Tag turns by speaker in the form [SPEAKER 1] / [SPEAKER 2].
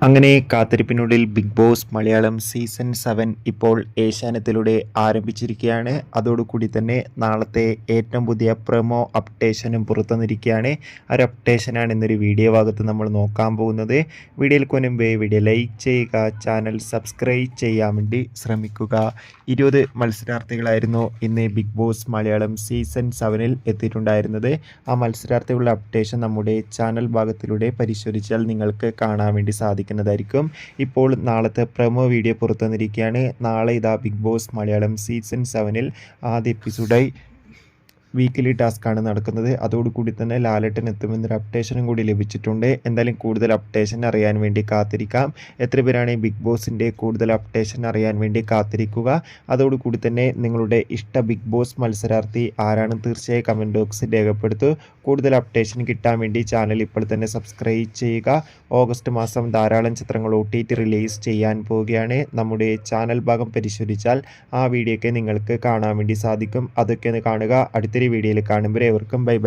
[SPEAKER 1] അങ്ങനെ കാത്തിരിപ്പിനുള്ളിൽ big boss Malayalam season 7 ഇപ്പോൾ ഏഷ്യാനെറ്റിലൂടെ ആരംഭിച്ചിരിക്കുകയാണ്. അതോടുകൂടി തന്നെ നാളത്തെ ഏറ്റവും പുതിയ പ്രൊമോ അപ്ഡേഷനും പുറത്തുവന്നിരിക്കുകയാണ്. ആ ഒരു അപ്ഡേഷനാണ് ഇന്നൊരു വീഡിയോ ഭാഗത്ത് നമ്മൾ നോക്കാൻ പോകുന്നത്. വീഡിയോയിൽ മുൻപേ വീഡിയോ ലൈക്ക് ചെയ്യുക, ചാനൽ സബ്സ്ക്രൈബ് ചെയ്യാൻ വേണ്ടി ശ്രമിക്കുക. 20 മത്സരാർത്ഥികളായിരുന്നു ഇന്ന് ബിഗ് ബോസ് മലയാളം സീസൺ 7 എത്തിയിട്ടുണ്ടായിരുന്നത്. ആ മത്സരാർത്ഥികളുടെ അപ്ഡേഷൻ നമ്മുടെ ചാനൽ ഭാഗത്തിലൂടെ പരിശോധിച്ചാൽ നിങ്ങൾക്ക് കാണാൻ വേണ്ടി സാധിക്കും. ഇപ്പോൾ നാളത്തെ പ്രൊമോ വീഡിയോ പുറത്തുവന്നിരിക്കുകയാണ്. നാളെ ഇതാ ബിഗ് ബോസ് മലയാളം സീസൺ 7 ആദ്യ എപ്പിസോഡായി വീക്കിലി ടാസ്ക്കാണ് നടക്കുന്നത്. അതോടുകൂടി തന്നെ ലാലേട്ടൻ എത്തുമെന്നൊരു അപ്ഡേഷനും കൂടി ലഭിച്ചിട്ടുണ്ട്. എന്തായാലും കൂടുതൽ അപ്ഡേഷൻ അറിയാൻ വേണ്ടി കാത്തിരിക്കാം. എത്ര പേരാണ് ബിഗ് ബോസിൻ്റെ കൂടുതൽ അപ്ഡേഷൻ അറിയാൻ വേണ്ടി കാത്തിരിക്കുക. അതോടുകൂടി തന്നെ നിങ്ങളുടെ ഇഷ്ട ബിഗ് ബോസ് മത്സരാർത്ഥി ആരാണ് തീർച്ചയായും കമൻറ്റ് ബോക്സിൽ രേഖപ്പെടുത്തു. കൂടുതൽ അപ്ഡേഷൻ കിട്ടാൻ വേണ്ടി ചാനൽ ഇപ്പോൾ തന്നെ സബ്സ്ക്രൈബ് ചെയ്യുക. ഓഗസ്റ്റ് മാസം ധാരാളം ചിത്രങ്ങൾ OTT റിലീസ് ചെയ്യാൻ പോവുകയാണ്. നമ്മുടെ ചാനൽ ഭാഗം പരിശോധിച്ചാൽ ആ വീഡിയോ ഒക്കെ നിങ്ങൾക്ക് കാണാൻ വേണ്ടി സാധിക്കും. അതൊക്കെ ഒന്ന് കാണുക. അടുത്തൊരു വീഡിയോയിൽ കാണുമ്പോൾ ഏവർക്കും ബൈ ബൈ.